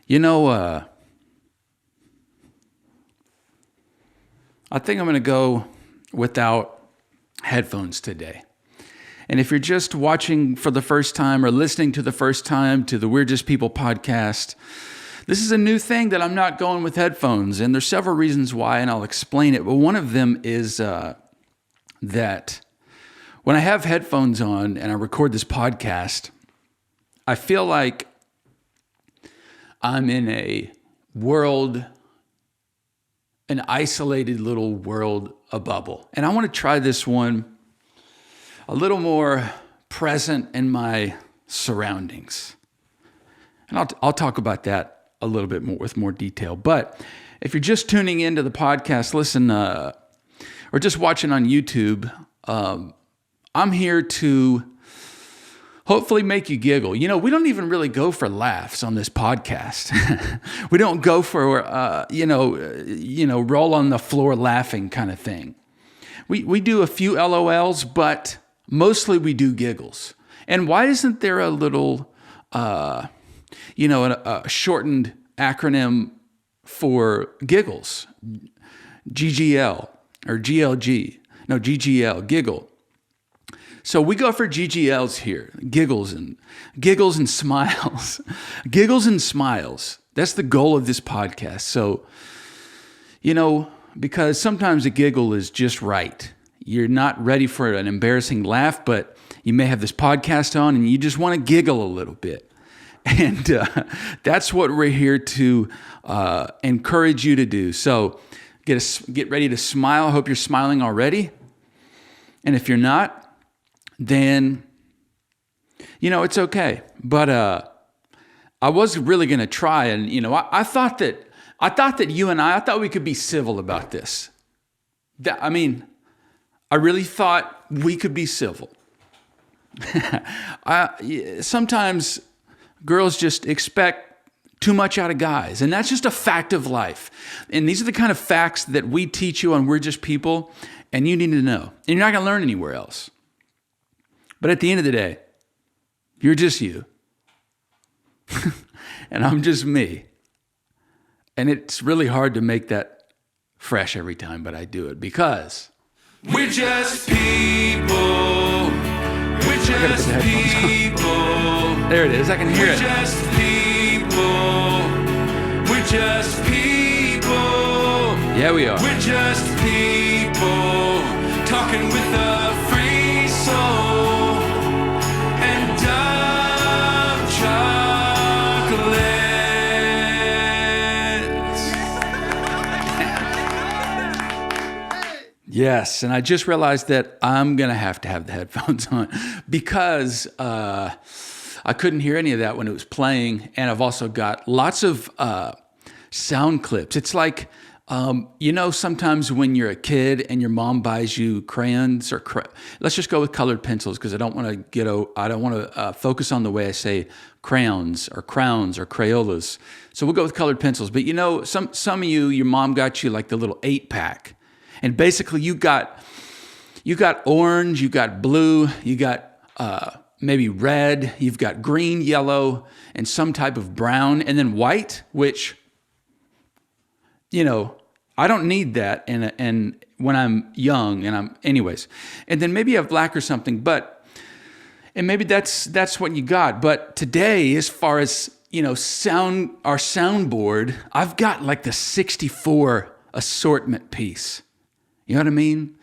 You know, I think I'm going to go without headphones today. And if you're just watching for the first time or listening to the first time to the We're Just People podcast, this is a new thing that I'm not going with headphones. And there's several reasons why, and I'll explain it. But one of them is that when I have headphones on and I record this podcast, I feel like I'm in a world, an isolated little world, a bubble. And I want to try this one a little more present in my surroundings. And I'll talk about that a little bit more with more detail. But if you're just tuning into the podcast, listen, or just watching on YouTube, I'm here to hopefully make you giggle. You know, we don't even really go for laughs on this podcast. We don't go for, roll on the floor laughing kind of thing. We do a few LOLs, but mostly we do giggles. And why isn't there a little, a shortened acronym for giggles? GGL or GLG. No, GGL, giggle. So we go for GGLs here, giggles and smiles. Giggles and smiles. That's the goal of this podcast. So, because sometimes a giggle is just right. You're not ready for an embarrassing laugh, but you may have this podcast on and you just want to giggle a little bit. And that's what we're here to encourage you to do. So get ready to smile. I hope you're smiling already. And if you're not, then, it's okay. But I was really going to try. And, I thought that you and I thought we could be civil about this. I really thought we could be civil. Sometimes girls just expect too much out of guys, and that's just a fact of life. And these are the kind of facts that we teach you on We're Just People, and you need to know. And you're not going to learn anywhere else. But at the end of the day, you're just you. And I'm just me. And it's really hard to make that fresh every time, but I do it because we're just people. We're just people. There it is. I can hear it. We're just people. We're just people. Yeah, we are. We're just people talking with a free soul and dark chocolates. Yes, and I just realized that I'm going to have the headphones on because I couldn't hear any of that when it was playing, and I've also got lots of sound clips. It's like, sometimes when you're a kid and your mom buys you crayons or let's just go with colored pencils because I don't want to focus on the way I say crayons or crowns or Crayolas. So we'll go with colored pencils. But some of you, your mom got you like the little 8-pack. And basically you got orange, you got blue, you got maybe red, you've got green, yellow, and some type of brown, and then white, which, I don't need that. And when I'm young anyways, and then maybe you have black or something, and maybe that's what you got. But today, as far as, our soundboard, I've got like the 64 assortment piece. You know what I mean?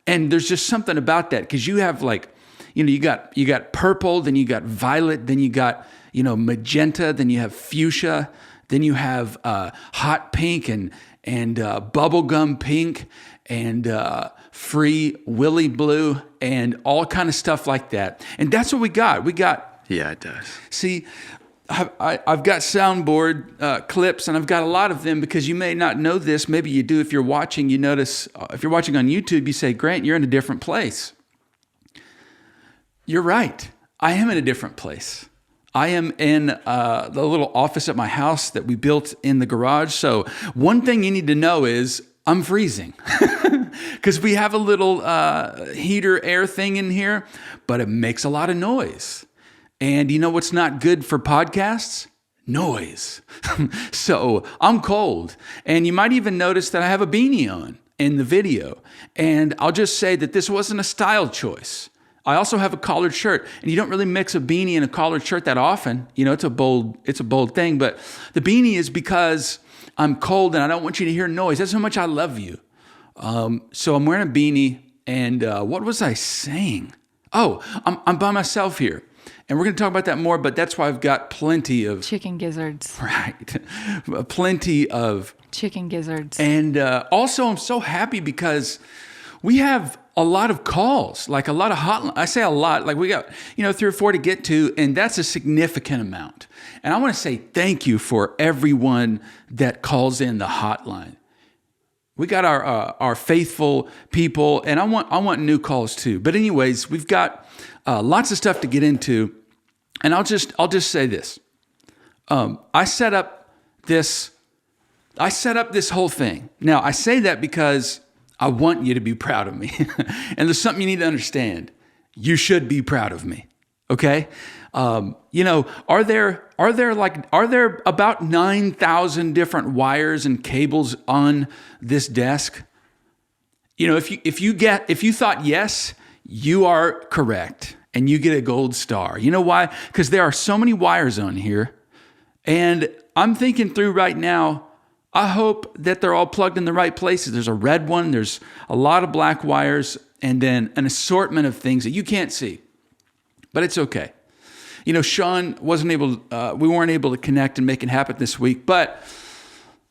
And there's just something about that because you have like, you got purple, then you got violet, then you got, magenta, then you have fuchsia, then you have hot pink and bubblegum pink and free willy blue and all kind of stuff like that. And that's what we got. Yeah, it does. See, I've got soundboard clips, and I've got a lot of them because you may not know this. Maybe you do if you're watching. You notice if you're watching on YouTube, you say, Grant, you're in a different place. You're right. I am in a different place. I am in the little office at my house that we built in the garage. So one thing you need to know is I'm freezing because we have a little heater air thing in here, but it makes a lot of noise. And you know what's not good for podcasts? noise. So I'm cold. And you might even notice that I have a beanie on in the video. And I'll just say that this wasn't a style choice. I also have a collared shirt, and you don't really mix a beanie and a collared shirt that often. You know, it's a bold thing, but the beanie is because I'm cold and I don't want you to hear noise. That's how much I love you. So I'm wearing a beanie, and what was I saying? Oh, I'm by myself here, and we're going to talk about that more, but that's why I've got plenty of chicken gizzards. Right. Plenty of chicken gizzards. And also I'm so happy because we have a lot of calls, like a lot of hotline. I say a lot, like we got, 3 or 4 to get to, and that's a significant amount. And I want to say thank you for everyone that calls in the hotline. We got our faithful people, and I want new calls too. But anyways, we've got lots of stuff to get into, and I'll just say this. I set up this whole thing. Now I say that because I want you to be proud of me. And there's something you need to understand. You should be proud of me. Okay? Are there about 9,000 different wires and cables on this desk? If you thought yes, you are correct and you get a gold star. You know why? Because there are so many wires on here. And I'm thinking through right now, I hope that they're all plugged in the right places. There's a red one, there's a lot of black wires, and then an assortment of things that you can't see. But it's okay. Sean we weren't able to connect and make it happen this week, but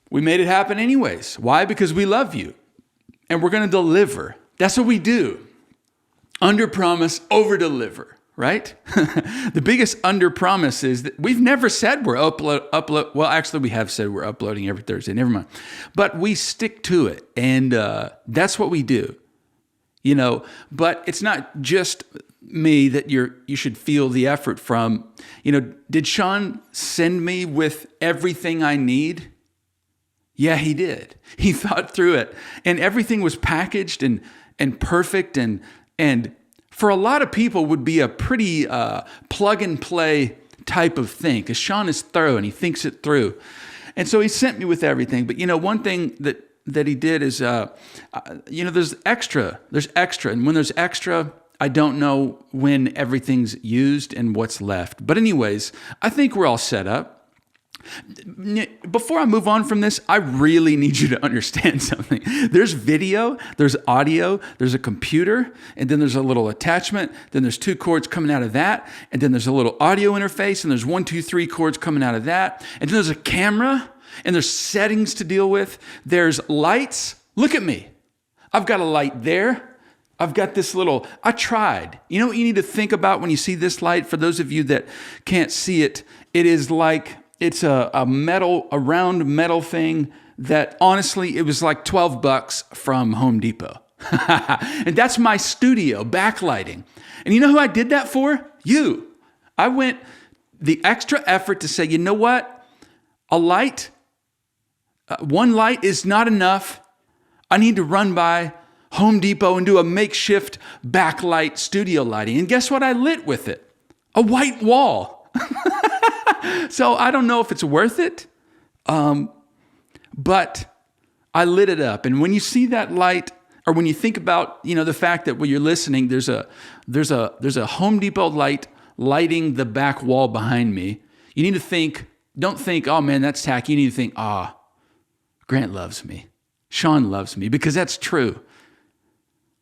we made it happen anyways. Why? Because we love you, and we're going to deliver. That's what we do. Under promise, over deliver. Right? The biggest under promise is that we've never said we're upload. Well, actually, we have said we're uploading every Thursday. Never mind. But we stick to it. And that's what we do. But it's not just me that you should feel the effort from. Did Sean send me with everything I need? Yeah, he did. He thought through it. And everything was packaged and perfect and for a lot of people would be a pretty plug and play type of thing, because Sean is thorough and he thinks it through. And so he sent me with everything. But one thing that he did is, there's extra. And when there's extra, I don't know when everything's used and what's left. But anyways, I think we're all set up. Before I move on from this, I really need you to understand something. There's video, there's audio, there's a computer, and then there's a little attachment. Then there's 2 cords coming out of that. And then there's a little audio interface, and there's 1, 2, 3 cords coming out of that. And then there's a camera, and there's settings to deal with. There's lights. Look at me. I've got a light there. I've got this I tried. You know what you need to think about when you see this light? For those of you that can't see it, it is like, it's a round metal thing that honestly, it was like $12 from Home Depot. And that's my studio backlighting. And you know who I did that for? You. I went the extra effort to say, you know what? A light, one light is not enough. I need to run by Home Depot and do a makeshift backlight studio lighting. And guess what I lit with it? A white wall. So I don't know if it's worth it, but I lit it up. And when you see that light, or when you think about, the fact that when you're listening, there's a Home Depot light lighting the back wall behind me. You need to don't think, oh man, that's tacky. You need to think, Grant loves me. Sean loves me, because that's true.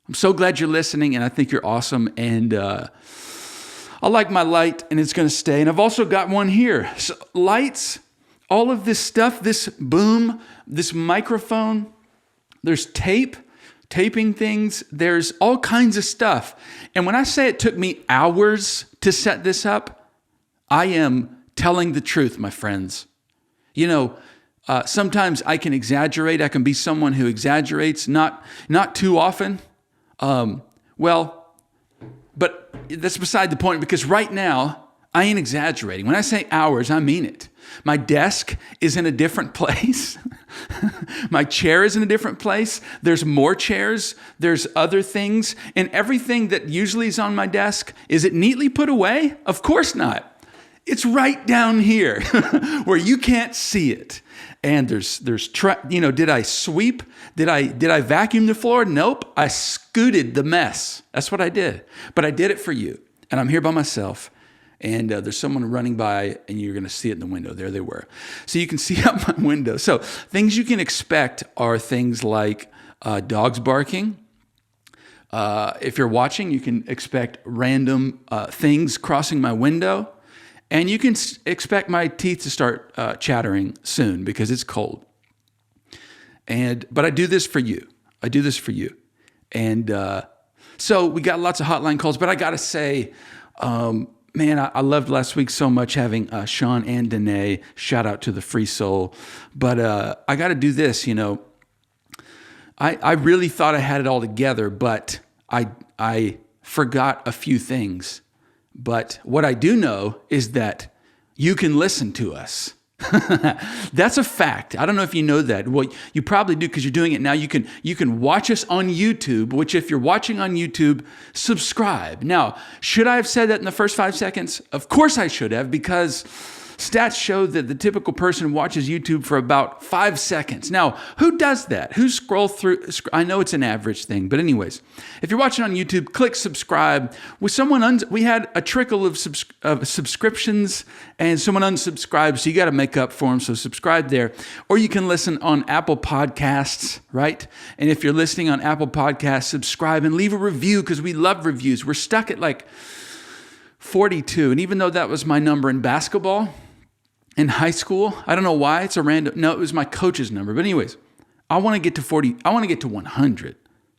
I'm so glad you're listening, and I think you're awesome. And I like my light, and it's going to stay. And I've also got one here. So lights, all of this stuff, this boom, this microphone, there's taping things, there's all kinds of stuff. And when I say it took me hours to set this up, I am telling the truth, my friends. Sometimes I can exaggerate. I can be someone who exaggerates, not too often. But that's beside the point, because right now I ain't exaggerating. When I say hours, I mean it. My desk is in a different place. My chair is in a different place. There's more chairs. There's other things. And everything that usually is on my desk, is it neatly put away? Of course not. It's right down here where you can't see it. And did I sweep? Did I vacuum the floor? Nope. I scooted the mess. That's what I did. But I did it for you. And I'm here by myself. And there's someone running by, and you're going to see it in the window. There they were. So you can see out my window. So things you can expect are things like dogs barking. If you're watching, you can expect random things crossing my window. And you can expect my teeth to start chattering soon because it's cold. But I do this for you. And so we got lots of hotline calls. But I got to say, man, I loved last week so much having Sean and Danae. Shout out to the Free Soul. But I got to do this, I really thought I had it all together, but I forgot a few things. But what I do know is that you can listen to us. That's a fact. I don't know if you know that. Well, you probably do because you're doing it now. You can watch us on YouTube, which if you're watching on YouTube, subscribe. Now, should I have said that in the first 5 seconds? Of course I should have, because stats show that the typical person watches YouTube for about 5 seconds. Now, who does that? Who scroll through? I know it's an average thing, but anyways, if you're watching on YouTube, click subscribe. We had a trickle of subscriptions, and someone unsubscribed, so you got to make up for them. So subscribe there, or you can listen on Apple Podcasts, right? And if you're listening on Apple Podcasts, subscribe and leave a review because we love reviews. We're stuck at like 42, and even though that was my number in basketball in high school, I don't know why, it was my coach's number. But anyways, I want to get to 40. I want to get to 100.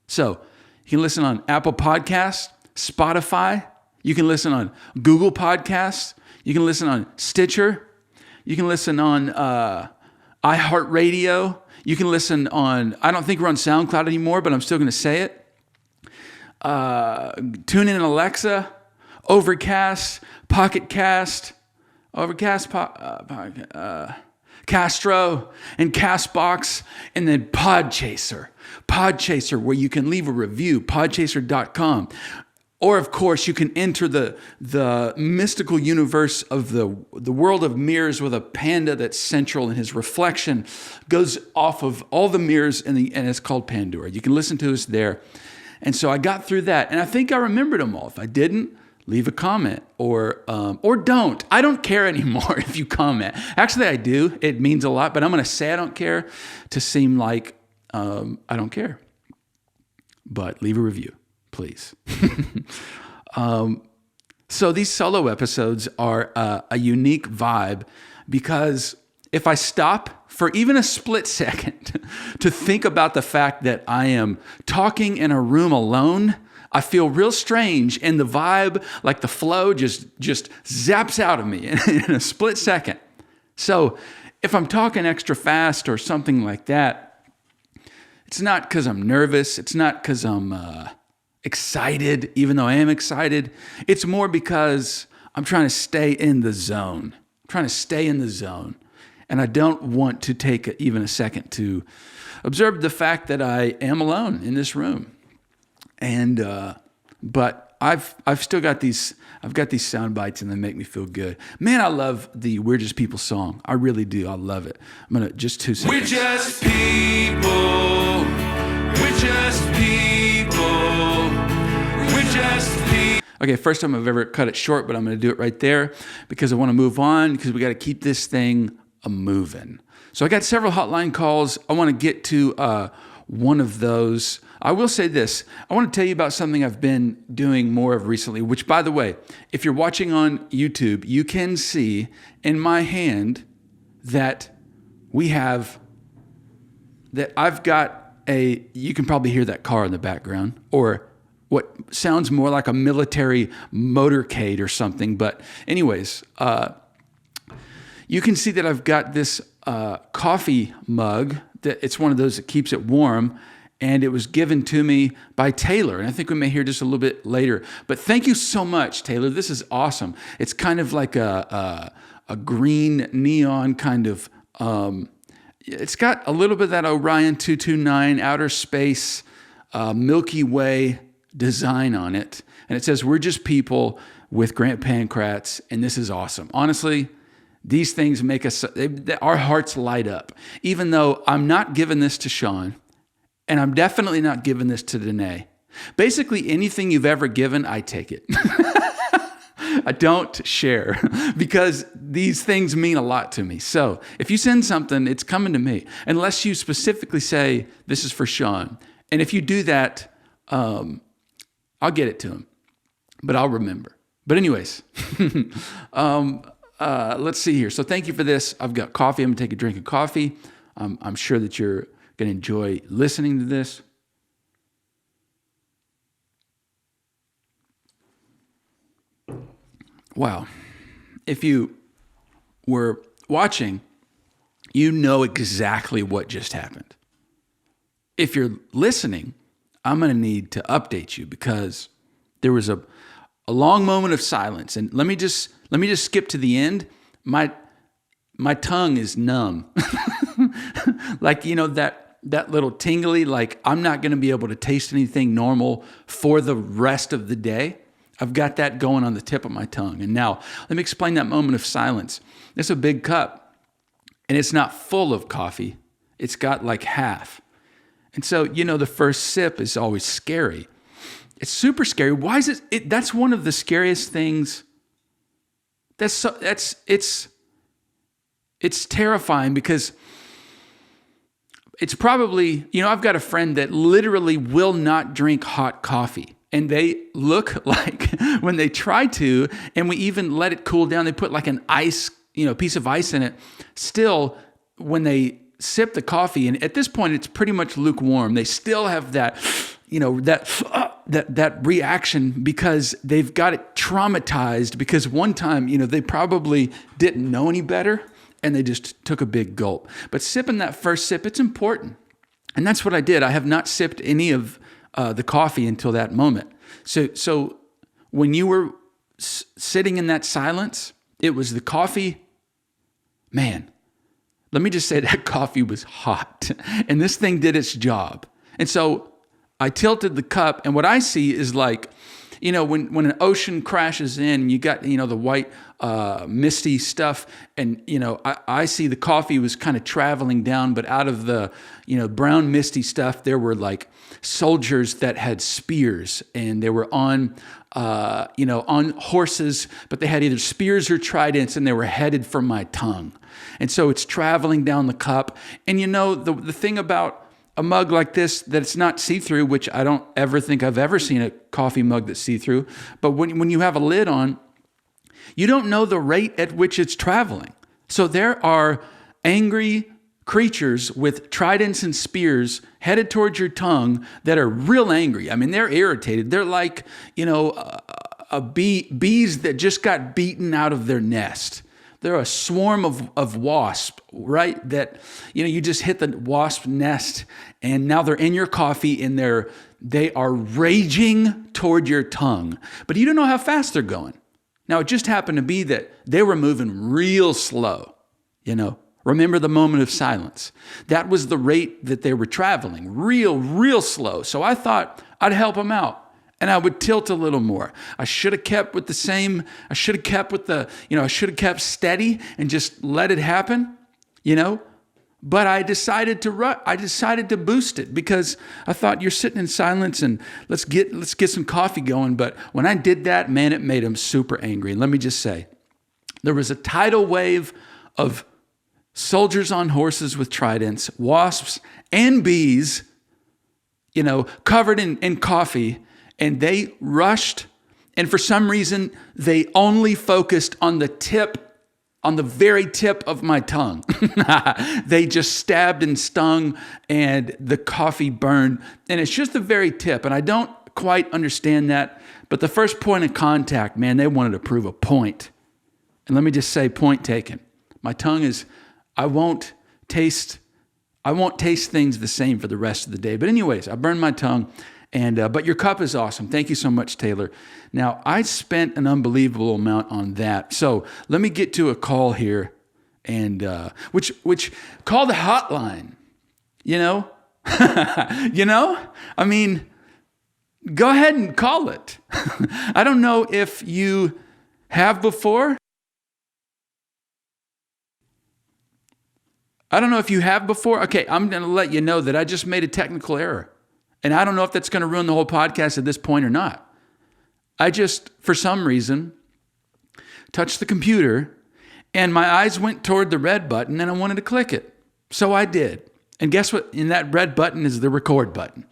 So you can listen on Apple Podcasts, Spotify. You can listen on Google Podcasts. You can listen on Stitcher. You can listen on iHeartRadio. You can listen on, I don't think we're on SoundCloud anymore, but I'm still going to say it. Tune in Alexa, Overcast, Pocket Cast, Castro, and Castbox, and then Podchaser, where you can leave a review, podchaser.com. Or, of course, you can enter the mystical universe of the world of mirrors with a panda that's central, and his reflection goes off of all the mirrors, and it's called Pandora. You can listen to us there. And so I got through that, and I think I remembered them all. If I didn't, leave a comment or don't. I don't care anymore if you comment. Actually, I do. It means a lot, but I'm going to say I don't care to seem like I don't care. But leave a review, please. So these solo episodes are a unique vibe because if I stop for even a split second to think about the fact that I am talking in a room alone, I feel real strange, and the vibe, like the flow, just zaps out of me in a split second. So if I'm talking extra fast or something like that, it's not because I'm nervous. It's not because I'm excited, even though I am excited. It's more because I'm trying to stay in the zone. And I don't want to take even a second to observe the fact that I am alone in this room. And but I've still got these sound bites, and they make me feel good. Man, I love the "We're Just People" song. I really do. I love it. I'm gonna just 2 seconds. We're just people. We're just people. We're just people. Okay, first time I've ever cut it short, but I'm gonna do it right there because I want to move on because we got to keep this thing moving. So I got several hotline calls. I want to get to one of those. I will say this. I want to tell you about something I've been doing more of recently, which, by the way, if you're watching on YouTube, you can see in my hand that I've got you can probably hear that car in the background, or what sounds more like a military motorcade or something. But anyways, you can see that I've got this coffee mug. It's one of those that keeps it warm. And it was given to me by Taylor. And I think we may hear just a little bit later. But thank you so much, Taylor. This is awesome. It's kind of like a green neon kind of, it's got a little bit of that Orion 229 outer space Milky Way design on it. And it says, "We're just people," with Grant Pancratz, and this is awesome. Honestly, these things make us, our hearts light up. Even though I'm not giving this to Sean, and I'm definitely not giving this to Danae. Basically, anything you've ever given, I take it. I don't share because these things mean a lot to me. So if you send something, it's coming to me, unless you specifically say, this is for Sean. And if you do that, I'll get it to him, but I'll remember. But anyways, let's see here. So thank you for this. I've got coffee. I'm going to take a drink of coffee. I'm sure that you're going to enjoy listening to this. Wow. If you were watching, you know exactly what just happened. If you're listening, I'm going to need to update you because there was a long moment of silence. And let me just skip to the end. My tongue is numb. Like, that little tingly, like I'm not going to be able to taste anything normal for the rest of the day. I've got that going on the tip of my tongue. And now let me explain that moment of silence. It's a big cup and it's not full of coffee. It's got like half. And so, the first sip is always scary. It's super scary. Why is it? That's one of the scariest things. It's terrifying because it's probably, I've got a friend that literally will not drink hot coffee. And they look like when they try to, and we even let it cool down, they put like an ice, piece of ice in it. Still, when they sip the coffee, and at this point it's pretty much lukewarm, they still have that, that reaction because they've got it traumatized because one time, they probably didn't know any better and they just took a big gulp. But sipping that first sip, it's important. And that's what I did. I have not sipped any of the coffee until that moment. So when you were sitting in that silence, it was the coffee. Man, let me just say that coffee was hot and this thing did its job. And so I tilted the cup and what I see is like, when an ocean crashes in, you got, the white misty stuff. And, I see the coffee was kind of traveling down, but out of the, brown misty stuff, there were like soldiers that had spears and they were on horses, but they had either spears or tridents and they were headed for my tongue. And so it's traveling down the cup. And the thing about a mug like this, that it's not see-through, which I don't ever think I've ever seen a coffee mug that's see-through. But when you have a lid on, you don't know the rate at which it's traveling. So there are angry creatures with tridents and spears headed towards your tongue that are real angry. I mean, they're irritated. They're like, bees that just got beaten out of their nest. They're a swarm of wasps, right? That, you just hit the wasp nest and now they're in your coffee and they are raging toward your tongue, but you don't know how fast they're going. Now, it just happened to be that they were moving real slow, Remember the moment of silence. That was the rate that they were traveling, real slow. So I thought I'd help them out. And I would tilt a little more. I should have kept with I should have kept steady and just let it happen, But I decided to boost it because I thought you're sitting in silence and let's get some coffee going. But when I did that, man, it made them super angry. And let me just say, there was a tidal wave of soldiers on horses with tridents, wasps and bees, covered in coffee. And they rushed, and for some reason, they only focused on the very tip of my tongue. They just stabbed and stung, and the coffee burned. And it's just the very tip, and I don't quite understand that. But the first point of contact, man, they wanted to prove a point. And let me just say, point taken. My tongue is, I won't taste things the same for the rest of the day. But anyways, I burned my tongue. But your cup is awesome. Thank you so much, Taylor. Now, I spent an unbelievable amount on that. So let me get to a call here, and which call the hotline. I mean, go ahead and call it. I don't know if you Have before? I don't know if you have before. Okay, I'm going to let you know that I just made a technical error. And I don't know if that's going to ruin the whole podcast at this point or not. I just, for some reason, touched the computer and my eyes went toward the red button and I wanted to click it. So I did. And guess what? In that red button is the record button.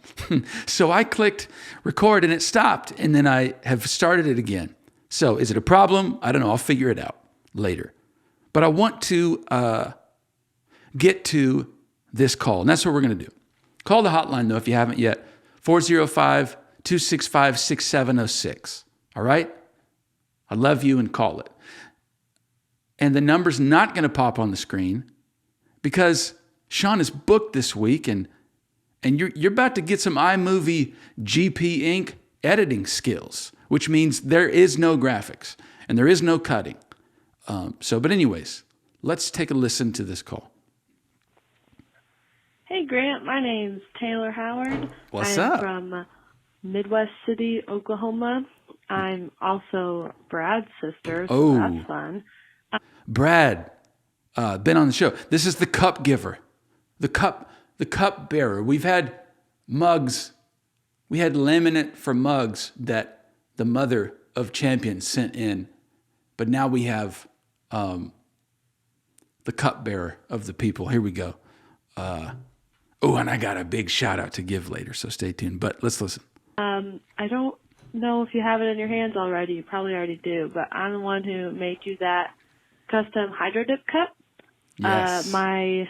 So I clicked record and it stopped. And then I have started it again. So is it a problem? I don't know. I'll figure it out later. But I want to get to this call. And that's what we're going to do. Call the hotline, though, if you haven't yet. 405-265-6706. All right? I love you, and call it. And the number's not going to pop on the screen because Sean is booked this week, and you're about to get some iMovie GP Inc. editing skills, which means there is no graphics and there is no cutting. But anyways, let's take a listen to this call. Hey, Grant. My name's Taylor Howard. What's up? I'm from Midwest City, Oklahoma. I'm also Brad's sister, so that's fun. Brad, been on the show. This is the cup giver, the cup bearer. We've had mugs. We had laminate for mugs that the mother of champions sent in, but now we have the cup bearer of the people. Here we go. And I got a big shout out to give later, so stay tuned. But let's listen. I don't know if you have it in your hands already. You probably already do, but I'm the one who made you that custom hydro dip cup. Yes. My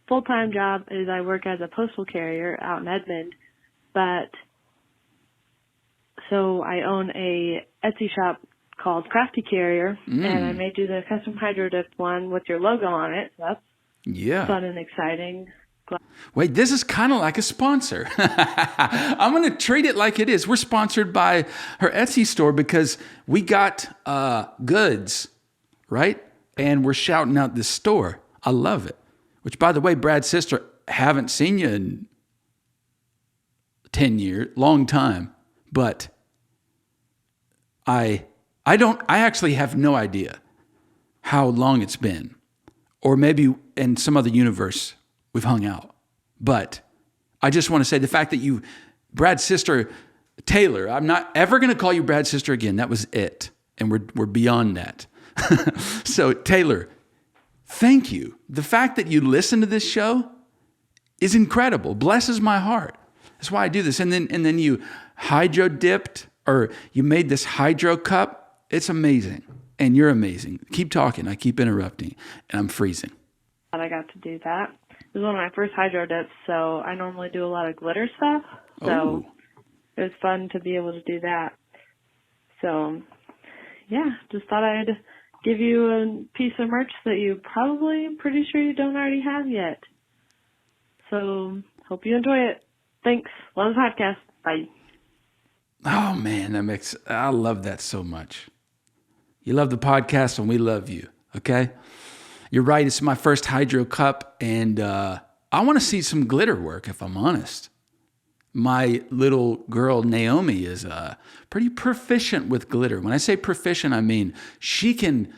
full-time job is I work as a postal carrier out in Edmond, so I own a Etsy shop called Crafty Carrier, and I made you the custom hydro dip one with your logo on it. So that's fun and exciting. Wait, this is kind of like a sponsor. I'm going to treat it like it is. We're sponsored by her Etsy store because we got goods, right? And we're shouting out this store. I love it. Which, by the way, Brad's sister, haven't seen you in 10 years, long time. But I actually have no idea how long it's been. Or maybe in some other universe we've hung out. But I just want to say the fact that Brad's sister, Taylor, I'm not ever going to call you Brad's sister again. That was it. And we're beyond that. So Taylor, thank you. The fact that you listen to this show is incredible. Blesses my heart. That's why I do this. And then you hydro dipped, or you made this hydro cup. It's amazing. And you're amazing. Keep talking. I keep interrupting. And I'm freezing. I got to do that. It was one of my first hydro dips, so I normally do a lot of glitter stuff. So it was fun to be able to do that. So, yeah, just thought I'd give you a piece of merch that you probably, pretty sure you don't already have yet. So, hope you enjoy it. Thanks. Love the podcast. Bye. Oh, man, I love that so much. You love the podcast and we love you, okay? You're right, it's my first hydro cup, and I want to see some glitter work, if I'm honest. My little girl, Naomi, is pretty proficient with glitter. When I say proficient, I mean she can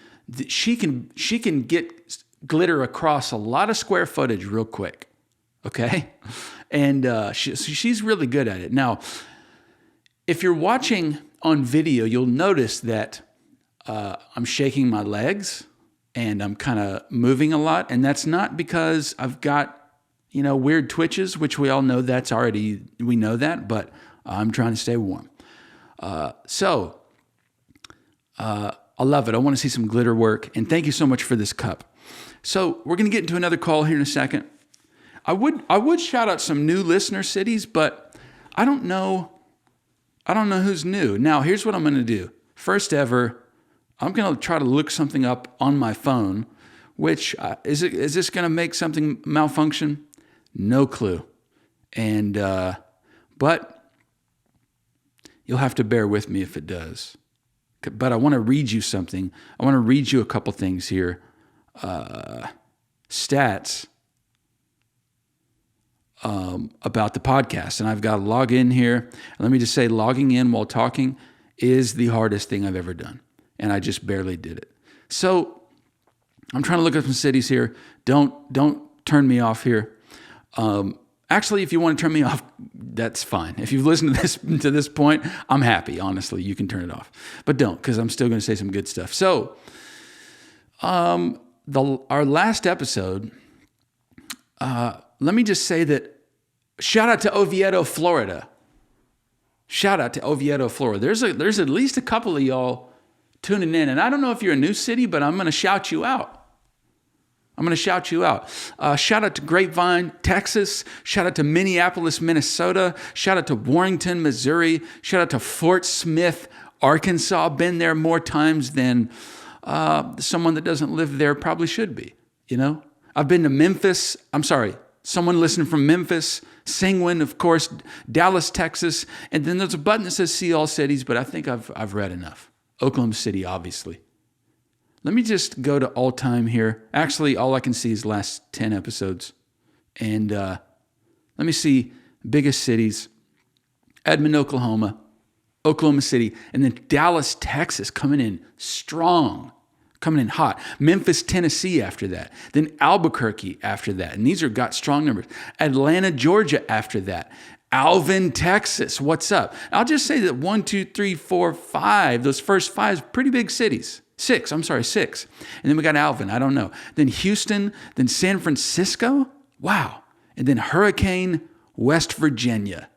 get glitter across a lot of square footage real quick, okay? And she's really good at it. Now, if you're watching on video, you'll notice that I'm shaking my legs and I'm kind of moving a lot. And that's not because I've got, weird twitches, which we all know we know that, but I'm trying to stay warm. So I love it. I want to see some glitter work. And thank you so much for this cup. So we're going to get into another call here in a second. I would shout out some new listener cities, but I don't know who's new. Now, here's what I'm going to do. First ever, I'm going to try to look something up on my phone, which is this going to make something malfunction? No clue. And but you'll have to bear with me if it does. But I want to read you something. I want to read you a couple things here. Stats about the podcast. And I've got to log in here. And let me just say, logging in while talking is the hardest thing I've ever done. and I just barely did it. So I'm trying to look up some cities here. Don't turn me off here. Actually, if you want to turn me off, that's fine. If you've listened to this point, I'm happy. Honestly, you can turn it off, but don't, because I'm still going to say some good stuff. So, our last episode. Let me just say that shout out to Oviedo, Florida. Shout out to Oviedo, Florida. There's at least a couple of y'all tuning in, and I don't know if you're a new city, but I'm going to shout you out. Shout out to Grapevine, Texas. Shout out to Minneapolis, Minnesota. Shout out to Warrington, Missouri. Shout out to Fort Smith, Arkansas. Been there more times than someone that doesn't live there probably should be. I've been to Memphis. Someone listening from Memphis, Singwin, of course, Dallas, Texas. And then there's a button that says see all cities, but I think I've read enough. Oklahoma City, obviously. Let me just go to all time here. Actually, all I can see is last 10 episodes. And let me see biggest cities. Edmond, Oklahoma, Oklahoma City, and then Dallas, Texas coming in strong. Coming in hot. Memphis, Tennessee after that. Then Albuquerque after that. And these got strong numbers. Atlanta, Georgia after that. Alvin, Texas. What's up? I'll just say that 1, 2, 3, 4, 5, those first 5 pretty big cities. 6. And then we got Alvin. I don't know. Then Houston. Then San Francisco. Wow. And then Hurricane, West Virginia.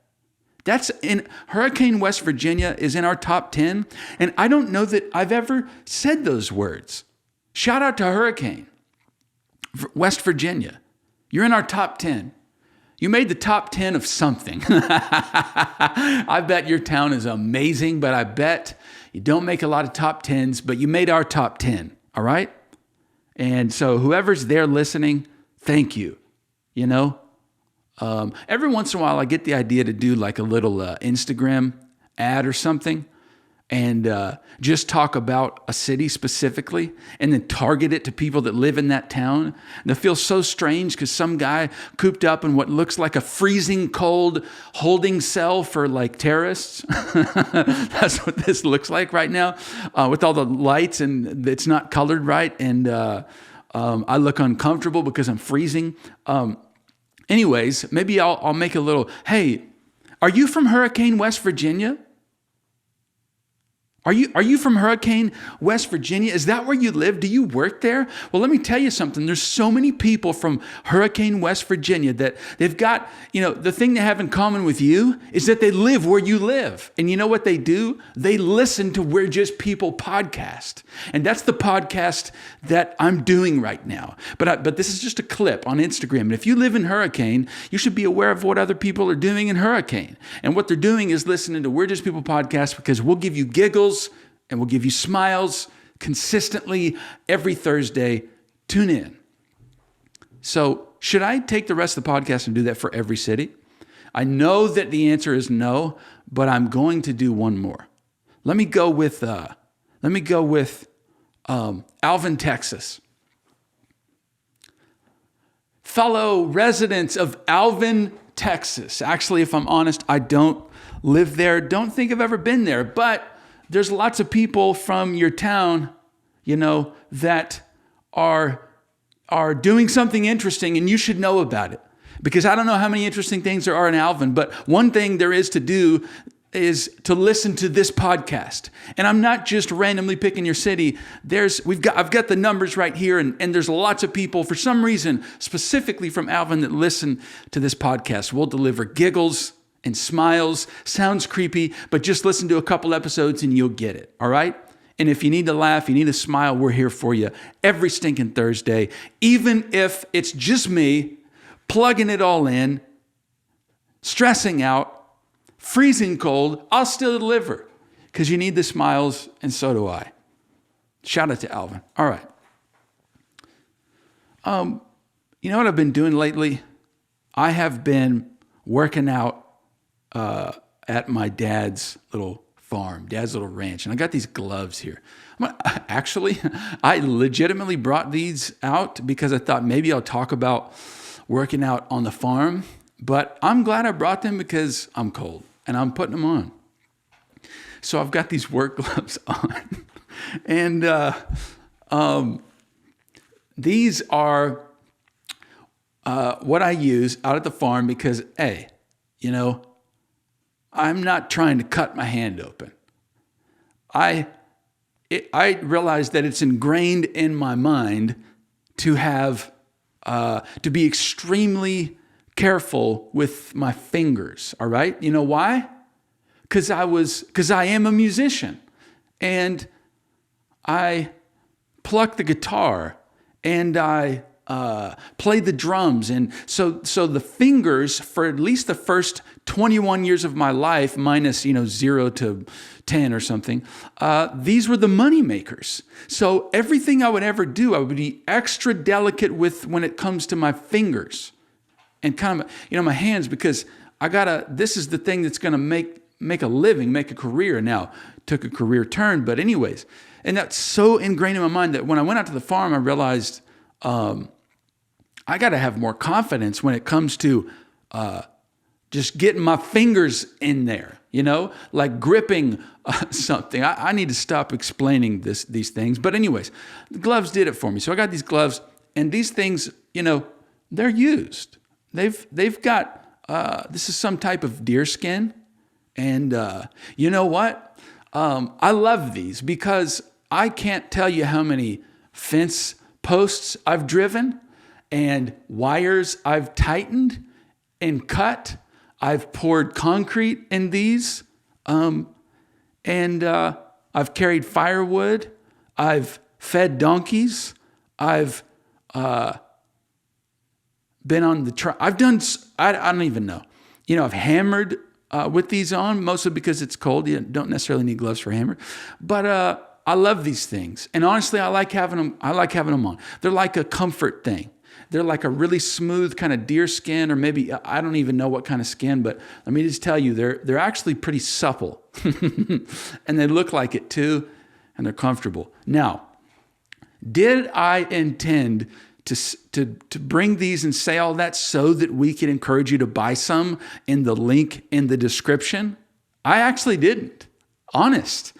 That's in Hurricane West Virginia is in our top 10. And I don't know that I've ever said those words. Shout out to Hurricane West Virginia. You're in our top 10. You made the top 10 of something. I bet your town is amazing, but I bet you don't make a lot of top 10s, but you made our top 10. All right. And so whoever's there listening, thank you. Every once in a while, I get the idea to do like a little Instagram ad or something and just talk about a city specifically and then target it to people that live in that town. And it feels so strange because some guy cooped up in what looks like a freezing cold holding cell for like terrorists. That's what this looks like right now with all the lights and it's not colored right. And I look uncomfortable because I'm freezing. Anyways, maybe I'll make a little, hey, are you from Hurricane West Virginia? Are you from Hurricane West Virginia? Is that where you live? Do you work there? Well, let me tell you something. There's so many people from Hurricane West Virginia that they've got, the thing they have in common with you is that they live where you live. And you know what they do? They listen to We're Just People podcast. And that's the podcast that I'm doing right now. But this is just a clip on Instagram. And if you live in Hurricane, you should be aware of what other people are doing in Hurricane. And what they're doing is listening to We're Just People podcast because we'll give you giggles and we'll give you smiles consistently every Thursday. Tune in. So should I take the rest of the podcast and do that for every city? I know that the answer is no, but I'm going to do one more. Let me go with Alvin, Texas. Fellow residents of Alvin, Texas. Actually, if I'm honest, I don't live there. Don't think I've ever been there, but there's lots of people from your town, that are doing something interesting and you should know about it. Because I don't know how many interesting things there are in Alvin, but one thing there is to do is to listen to this podcast. And I'm not just randomly picking your city. I've got the numbers right here and there's lots of people for some reason, specifically from Alvin, that listen to this podcast. We'll deliver giggles and smiles. Sounds creepy, but just listen to a couple episodes and you'll get it. All right. And if you need to laugh, you need to smile, we're here for you every stinking Thursday. Even if it's just me plugging it all in, stressing out, freezing cold, I'll still deliver because you need the smiles and so do I. Shout out to Alvin. All right. You know what I've been doing lately? I have been working out at my dad's little farm, dad's little ranch. And I got these gloves here. Actually, I legitimately brought these out because I thought maybe I'll talk about working out on the farm. But I'm glad I brought them because I'm cold and I'm putting them on. So I've got these work gloves on. And these are what I use out at the farm because, hey, I'm not trying to cut my hand open. I realize that it's ingrained in my mind to have to be extremely careful with my fingers. All right, you know why? Because I am a musician, and I pluck the guitar, and I play the drums, and so the fingers for at least the first 21 years of my life, minus 0 to 10 or something, these were the money makers. So everything I would ever do, I would be extra delicate with when it comes to my fingers and kind of my hands, because this is the thing that's going to make a living, make a career. Now, took a career turn, but anyways, and that's so ingrained in my mind that when I went out to the farm, I realized I got to have more confidence when it comes to just getting my fingers in there, like gripping something. I need to stop explaining these things. But anyways, the gloves did it for me. So I got these gloves, and these things, they're used. They've got, this is some type of deer skin. And you know what? I love these because I can't tell you how many fence posts I've driven and wires I've tightened and cut. I've poured concrete in these, and I've carried firewood. I've fed donkeys. I've been on the truck. I've done, I don't even know. I've hammered with these on, mostly because it's cold. You don't necessarily need gloves for hammer. But I love these things. And honestly, I like having them on. They're like a comfort thing. They're like a really smooth kind of deer skin, or maybe, I don't even know what kind of skin, but let me just tell you, they're actually pretty supple. And they look like it too, and they're comfortable. Now, did I intend to bring these and say all that so that we could encourage you to buy some in the link in the description? I actually didn't. Honest.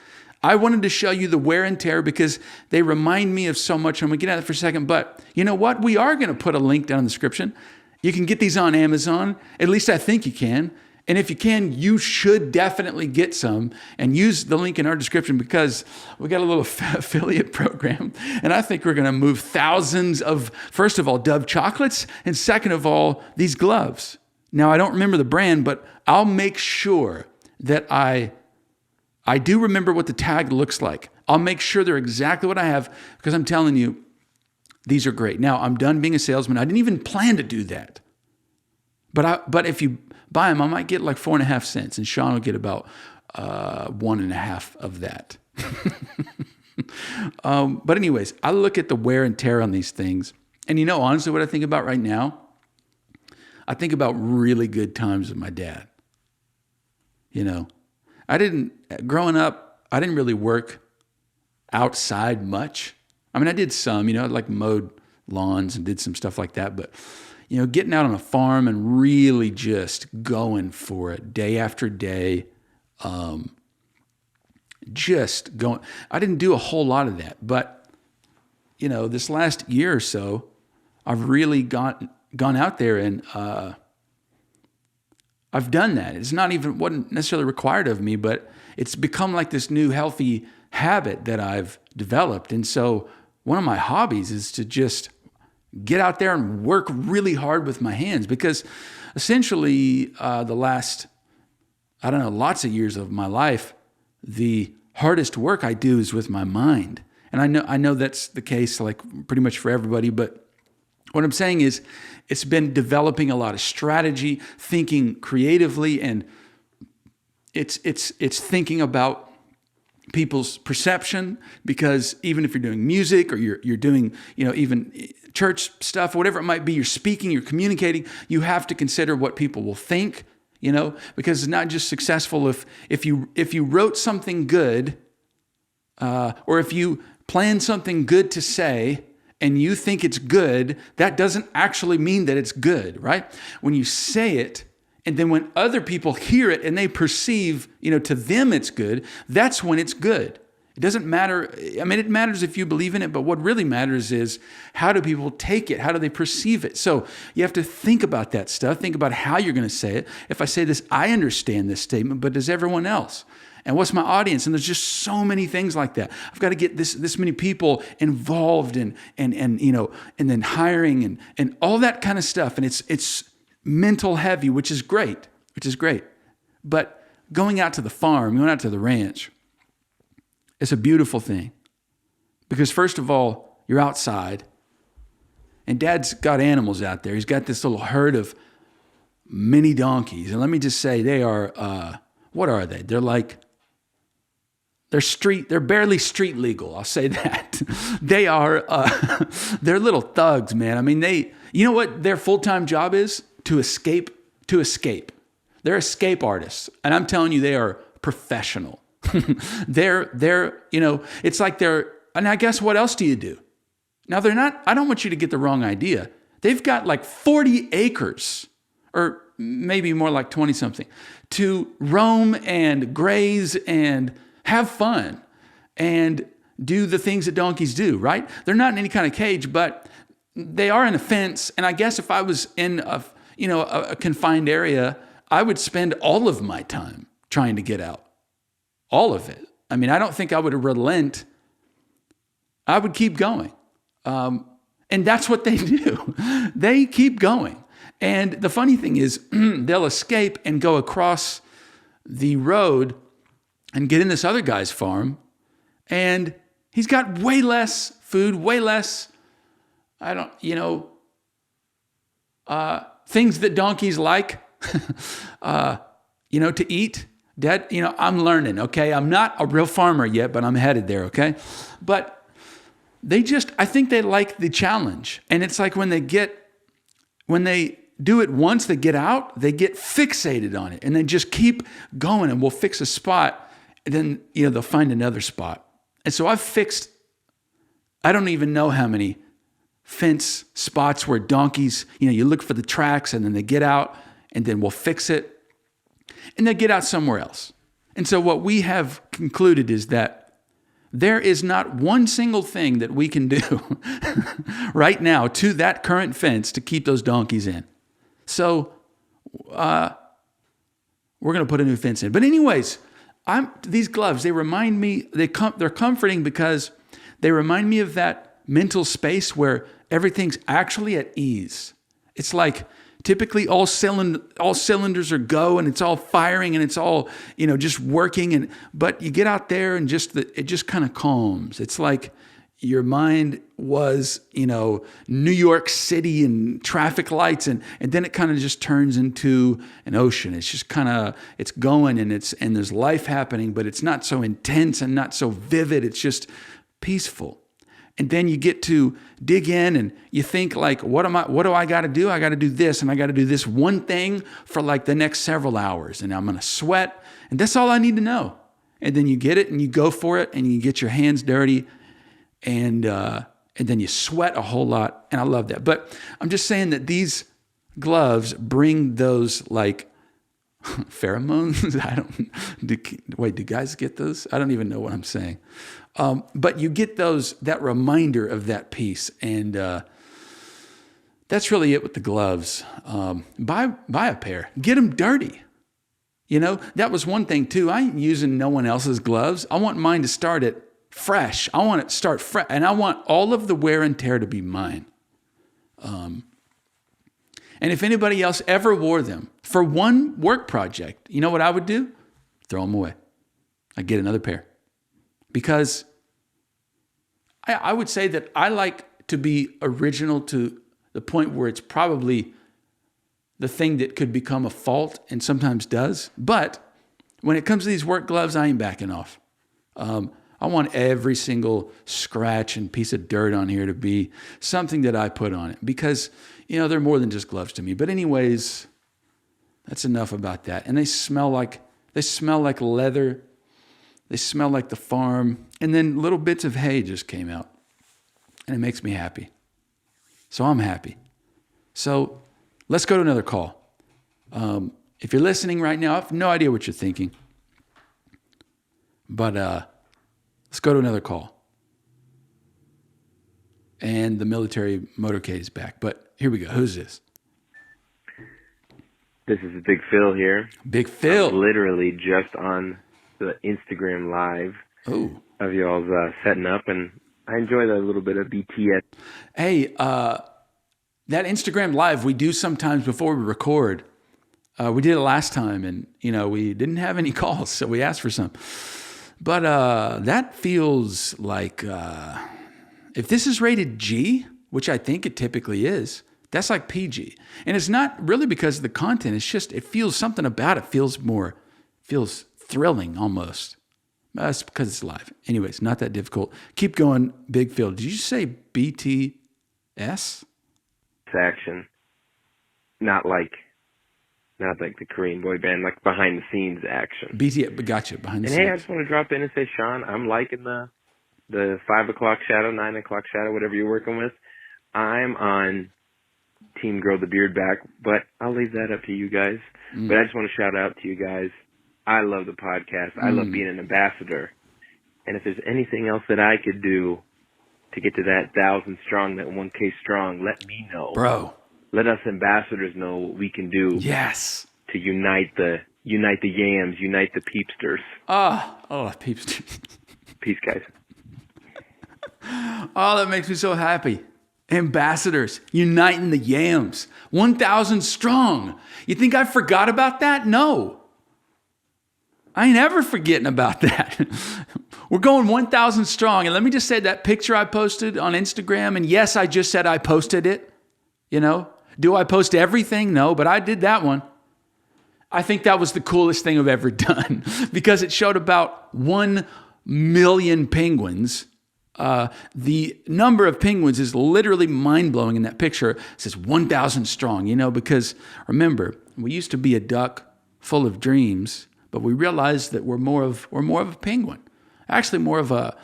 I wanted to show you the wear and tear because they remind me of so much. I'm going to get at it for a second, but you know what? We are going to put a link down in the description. You can get these on Amazon. At least I think you can. And if you can, you should definitely get some and use the link in our description, because we got a little affiliate program. And I think we're going to move thousands of, first of all, Dove chocolates, and second of all, these gloves. Now, I don't remember the brand, but I'll make sure that I do remember what the tag looks like. I'll make sure they're exactly what I have, because I'm telling you, these are great. Now, I'm done being a salesman. I didn't even plan to do that. But if you buy them, I might get like 4.5 cents, and Sean will get about 1.5 of that. But anyways, I look at the wear and tear on these things. And honestly, what I think about right now, I think about really good times with my dad. Growing up, I didn't really work outside much. I mean, I did some, I like mowed lawns and did some stuff like that. But, getting out on a farm and really just going for it day after day, just going. I didn't do a whole lot of that. But, this last year or so, I've really gone out there and I've done that. It's wasn't necessarily required of me, but it's become like this new healthy habit that I've developed. And so one of my hobbies is to just get out there and work really hard with my hands, because essentially the last, lots of years of my life, the hardest work I do is with my mind. And I know that's the case like pretty much for everybody, but what I'm saying is it's been developing a lot of strategy, thinking creatively, and it's thinking about people's perception, because even if you're doing music or you're doing, even church stuff, whatever it might be, you're speaking, you're communicating, you have to consider what people will think, because it's not just successful if you wrote something good, or if you plan something good to say, and you think it's good, that doesn't actually mean that it's good, right? When you say it, and then when other people hear it and they perceive, to them it's good, that's when it's good. It doesn't matter. I mean, it matters if you believe in it, but what really matters is how do people take it? How do they perceive it? So you have to think about that stuff. Think about how you're going to say it. If I say this, I understand this statement, but does everyone else? And what's my audience? And there's just so many things like that. I've got to get this many people involved and then hiring and all that kind of stuff. And it's mental heavy, which is great. But going out to the farm, going out to the ranch, it's a beautiful thing because first of all, you're outside and Dad's got animals out there. He's got this little herd of mini donkeys. And let me just say they are, what are they? They're barely street legal. I'll say that. They are, they're little thugs, man. I mean, you know what their full-time job is? To escape. They're escape artists. And I'm telling you, they are professional. It's like and I guess what else do you do? Now I don't want you to get the wrong idea. They've got like 40 acres or maybe more like 20 something to roam and graze and have fun and do the things that donkeys do, right? They're not in any kind of cage, but they are in a fence. And I guess if I was in a confined area, I would spend all of my time trying to get out. All of it. I mean, I don't think I would relent. I would keep going. And that's what they do. They keep going. And the funny thing is, they'll escape and go across the road and get in this other guy's farm. And he's got way less food, way less, things that donkeys like, to eat. Dad, I'm learning, okay? I'm not a real farmer yet, but I'm headed there, okay? But I think they like the challenge. And it's like when they do it once, they get out, they get fixated on it and they just keep going and we'll fix a spot and then, they'll find another spot. And so I've fixed, I don't even know how many fence spots where donkeys, you look for the tracks and then they get out and then we'll fix it. And they get out somewhere else. And so what we have concluded is that there is not one single thing that we can do right now to that current fence to keep those donkeys in. So we're going to put a new fence in. But anyways, these gloves, they remind me, they're comforting because they remind me of that mental space where everything's actually at ease. It's like typically all cylinders are go and it's all firing and it's all, just working. But you get out there and it just kind of calms. It's like your mind was, New York City and traffic lights and then it kind of just turns into an ocean. It's just kind of, it's going and there's life happening, but it's not so intense and not so vivid. It's just peaceful. And then you get to dig in and you think like, what do I got to do? I got to do this and I got to do this one thing for like the next several hours. And I'm going to sweat and that's all I need to know. And then you get it and you go for it and you get your hands dirty and then you sweat a whole lot. And I love that. But I'm just saying that these gloves bring those like pheromones. Do guys get those? I don't even know what I'm saying. But you get that reminder of that peace. And that's really it with the gloves. Buy a pair. Get them dirty. That was one thing too. I ain't using no one else's gloves. I want mine to start it fresh. I want it to start fresh. And I want all of the wear and tear to be mine. And if anybody else ever wore them for one work project, you know what I would do? Throw them away. I'd get another pair. Because I would say that I like to be original to the point where it's probably the thing that could become a fault and sometimes does. But when it comes to these work gloves, I ain't backing off. I want every single scratch and piece of dirt on here to be something that I put on it because, they're more than just gloves to me. But anyways, that's enough about that. And they smell like leather. They smell like the farm. And then little bits of hay just came out. And it makes me happy. So I'm happy. So let's go to another call. If you're listening right now, I have no idea what you're thinking. But Let's go to another call. And the military motorcade is back. But here we go. Who's this? This is Big Phil here. Big Phil. I'm literally just on the Instagram live of y'all's setting up, and I enjoy that little bit of BTS. Hey, that Instagram live we do sometimes before we record. We did it last time, and we didn't have any calls, so we asked for some. But that feels like if this is rated G, which I think it typically is, that's like PG. And it's not really because of the content. It's just, it feels something about it feels thrilling almost. That's because it's live. Anyways, not that difficult. Keep going, Big Phil. Did you say BTS? Action. Not like the Korean boy band, like behind the scenes action. BTS, gotcha, behind the scenes. And hey, I just want to drop in and say, Sean, I'm liking the 5 o'clock shadow, 9 o'clock shadow, whatever you're working with. I'm on Team Grow the Beard Back, but I'll leave that up to you guys. But I just want to shout out to you guys. I love the podcast. I love being an ambassador. And if there's anything else that I could do to get to that 1,000 strong, that 1K strong, let me know. Bro. Let us ambassadors know what we can do. Yes. To unite the yams, unite the peepsters. Peepsters. Peace, guys. Oh, that makes me so happy. Ambassadors, uniting the yams. 1,000 strong. You think I forgot about that? No. I ain't ever forgetting about that. We're going 1,000 strong. And let me just say that picture I posted on Instagram, and yes, I just said I posted it. Do I post everything? No, but I did that one. I think that was the coolest thing I've ever done because it showed about 1 million penguins. The number of penguins is literally mind-blowing in that picture. It says 1,000 strong, because remember, we used to be a duck full of dreams, but we realized that we're more of a penguin. Actually, more of a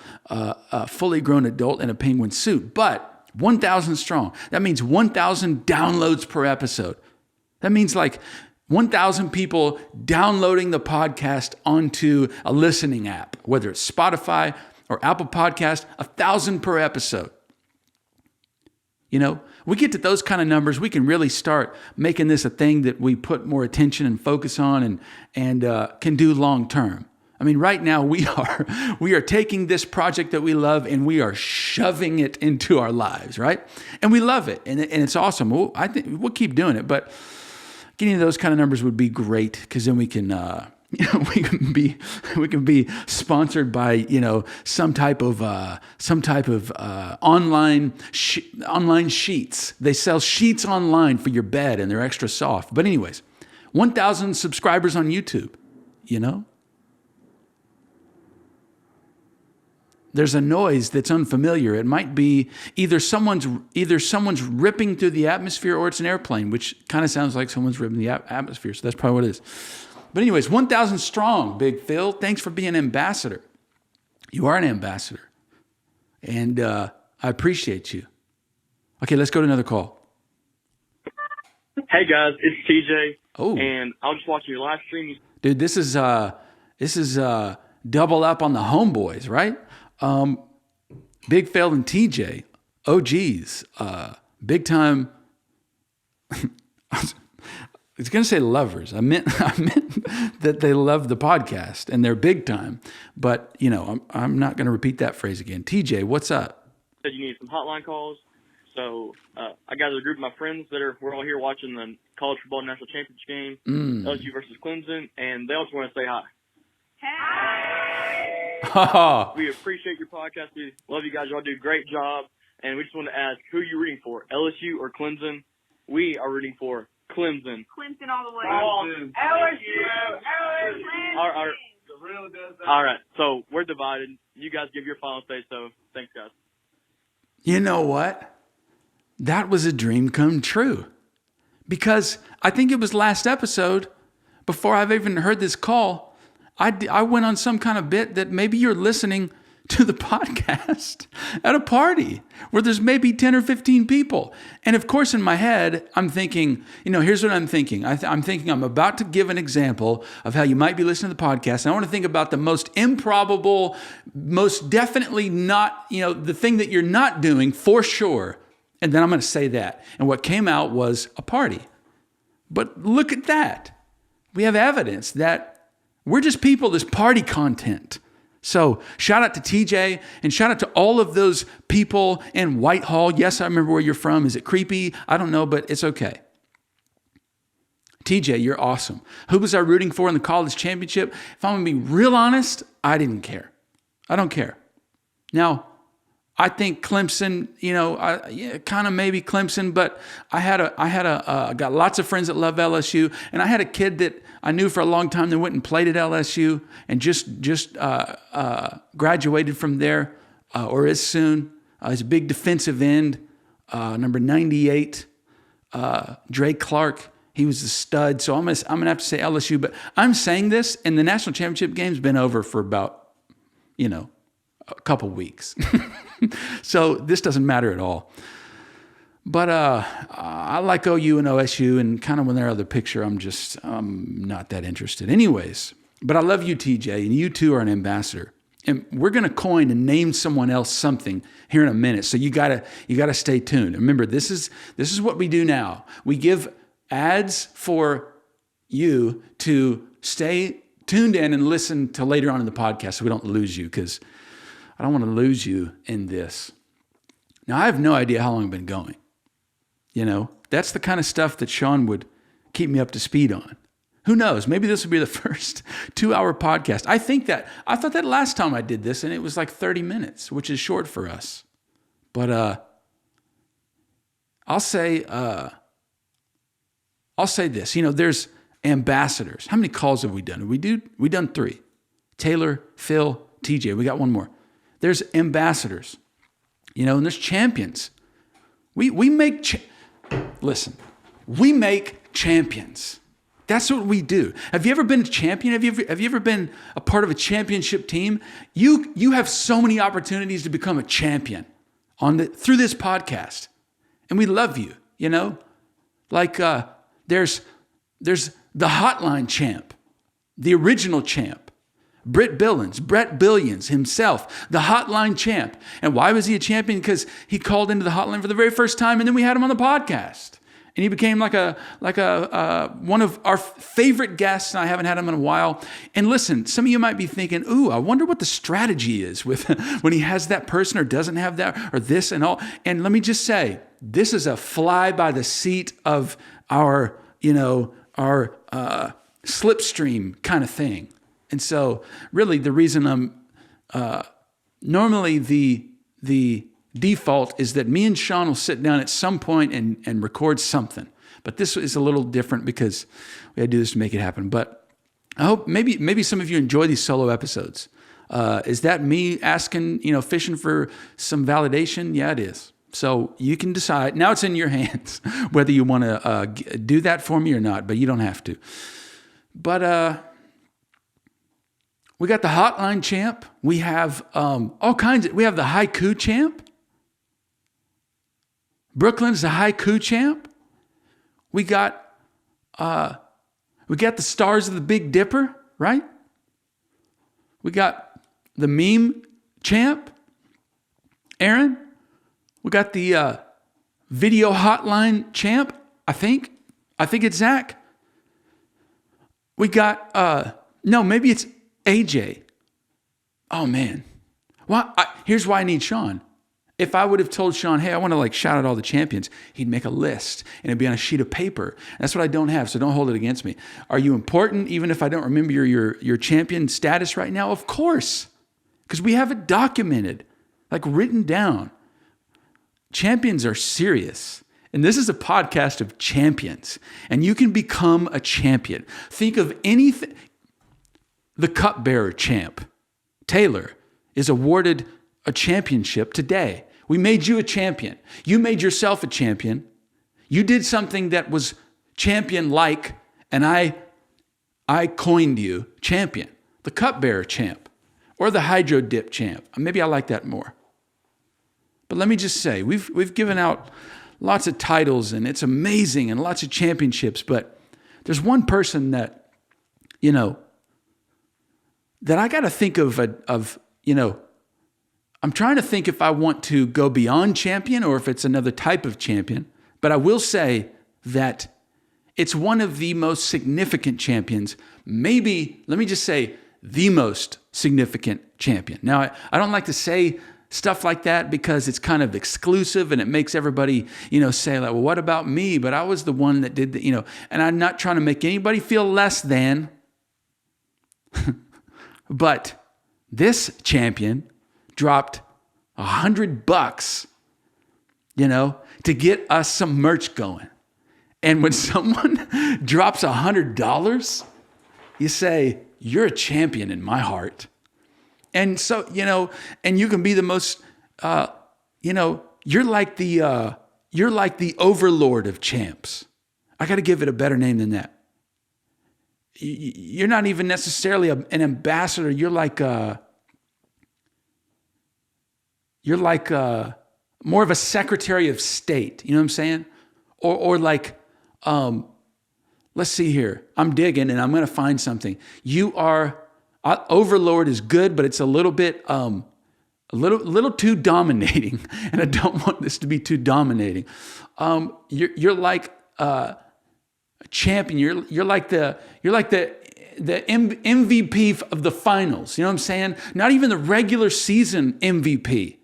fully grown adult in a penguin suit, but 1,000 strong. That means 1,000 downloads per episode. That means like 1,000 people downloading the podcast onto a listening app, whether it's Spotify or Apple Podcast, 1,000 per episode. We get to those kind of numbers, we can really start making this a thing that we put more attention and focus on and can do long term. I mean, right now we are taking this project that we love and we are shoving it into our lives, right? And we love it, and it's awesome. I think we'll keep doing it, but getting those kind of numbers would be great because then we can we can be sponsored by some type of online sheets. They sell sheets online for your bed and they're extra soft. But anyways, 1,000 subscribers on YouTube. There's a noise that's unfamiliar. It might be either someone's ripping through the atmosphere or it's an airplane, which kind of sounds like someone's ripping the atmosphere. So that's probably what it is. But anyways, 1,000 strong, Big Phil. Thanks for being an ambassador. You are an ambassador. And I appreciate you. Okay, let's go to another call. Hey, guys. It's TJ. Oh. And I was just watching your live stream. Dude, this is double up on the homeboys, right? Big Phil and TJ. OGs. Big time. It's going to say lovers. I meant that they love the podcast and they're big time. But, I'm not going to repeat that phrase again. TJ, what's up? Said you need some hotline calls. So I gathered a group of my friends we're all here watching the college football national championship game, LSU versus Clemson, and they also want to say hi. Hey! We appreciate your podcast. We love you guys. Y'all do a great job. And we just want to ask, who are you rooting for, LSU or Clemson? We are rooting for Clemson. Clemson all the way. Clemson. LSU. All right. So we're divided. You guys give your final say. So thanks, guys. You know what? That was a dream come true. Because I think it was last episode, before I've even heard this call, I went on some kind of bit that maybe you're listening to the podcast at a party where there's maybe 10 or 15 people. And of course, in my head, I'm thinking, here's what I'm thinking. I'm thinking I'm about to give an example of how you might be listening to the podcast. And I want to think about the most improbable, most definitely not, the thing that you're not doing for sure. And then I'm going to say that. And what came out was a party. But look at that. We have evidence that we're just people, this party content. So shout out to TJ and shout out to all of those people in Whitehall. Yes, I remember where you're from. Is it creepy? I don't know, but it's okay. TJ, you're awesome. Who was I rooting for in the college championship? If I'm going to be real honest, I didn't care. I don't care. Now, I think Clemson, kind of maybe Clemson, but I got lots of friends that love LSU, and I had a kid that I knew for a long time that went and played at LSU and just graduated from there, or is soon. He's a big defensive end, number 98, Dre Clark. He was a stud. So I'm gonna have to say LSU, but I'm saying this, and the national championship game's been over for about, a couple weeks. So this doesn't matter at all. But I like OU and OSU, and kind of when they're out of the picture, I'm not that interested. Anyways, but I love you, TJ, and you too are an ambassador. And we're going to coin and name someone else something here in a minute. So you gotta stay tuned. Remember, this is what we do now. We give ads for you to stay tuned in and listen to later on in the podcast so we don't lose you, because I don't want to lose you in this. Now, I have no idea how long I've been going. That's the kind of stuff that Sean would keep me up to speed on. Who knows? Maybe this will be the first 2-hour podcast. I thought that last time I did this, and it was like 30 minutes, which is short for us. But I'll say this. There's ambassadors. How many calls have we done? We done 3. Taylor, Phil, TJ. We got one more. There's ambassadors, and there's champions. We make champions. That's what we do. Have you ever been a champion? Have you ever been a part of a championship team? You have so many opportunities to become a champion through this podcast, and we love you. Like there's the Hotline champ, the original champ. Brett Billions himself, the Hotline champ. And why was he a champion? Because he called into the hotline for the very first time, and then we had him on the podcast. And he became like a one of our favorite guests, and I haven't had him in a while. And listen, some of you might be thinking, ooh, I wonder what the strategy is with when he has that person or doesn't have that or this and all. And let me just say, this is a fly by the seat of our slipstream kind of thing. And so really the reason I'm normally the default is that me and Sean will sit down at some point and record something. But this is a little different because we had to do this to make it happen. But I hope maybe some of you enjoy these solo episodes. Is that me asking, fishing for some validation? Yeah, it is. So you can decide. Now it's in your hands whether you want to do that for me or not, but you don't have to. But we got the Hotline champ. We have all kinds. We have the Haiku champ. Brooklyn's the Haiku champ. We got the stars of the Big Dipper, right? We got the meme champ, Aaron. We got the video hotline champ, I think it's Zach. We got, no, maybe it's AJ. Oh, man. Well, here's why I need Sean. If I would have told Sean, hey, I want to shout out all the champions, he'd make a list and it'd be on a sheet of paper. That's what I don't have, so don't hold it against me. Are you important even if I don't remember your champion status right now? Of course, because we have it documented, written down. Champions are serious. And this is a podcast of champions. And you can become a champion. Think of anything. The cupbearer champ, Taylor, is awarded a championship today. We made you a champion. You made yourself a champion. You did something that was champion-like, and I coined you champion. The cupbearer champ. or the hydro dip champ. Maybe I like that more. But let me just say, we've given out lots of titles, and it's amazing, and lots of championships, but there's one person that, that I got to think of, I'm trying to think if I want to go beyond champion or if it's another type of champion. But I will say that it's one of the most significant champions. Maybe, let me just say, the most significant champion. Now, I don't like to say stuff like that because it's kind of exclusive and it makes everybody, say like, well, what about me? But I was the one that did the, and I'm not trying to make anybody feel less than. But this champion dropped $100, to get us some merch going. And when someone drops $100, you say, you're a champion in my heart. And so, and you can be the most, you're like the overlord of champs. I got to give it a better name than that. You're not even necessarily an ambassador. You're like more of a secretary of state. You know what I'm saying? Or like, let's see here. I'm digging and I'm going to find something. You are, overlord is good, but it's a little bit, a little too dominating. And I don't want this to be too dominating. You're like, a champion. You're like the MVP of the finals. You know what I'm saying? Not even the regular season MVP,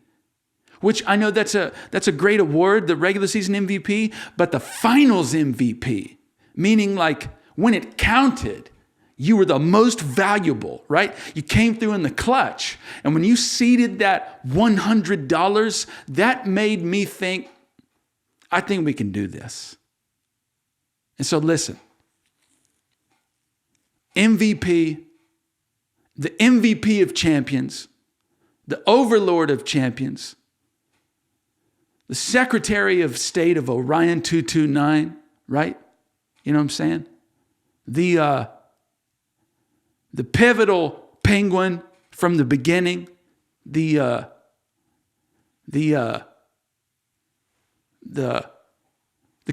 which I know that's a great award, the regular season MVP, but the finals MVP, meaning like when it counted, you were the most valuable, right? You came through in the clutch. And when you seeded that $100, that made me think, I think we can do this. And so listen, MVP, the MVP of champions, the overlord of champions, the Secretary of State of Orion 229, right? You know what I'm saying? The pivotal penguin from the beginning, the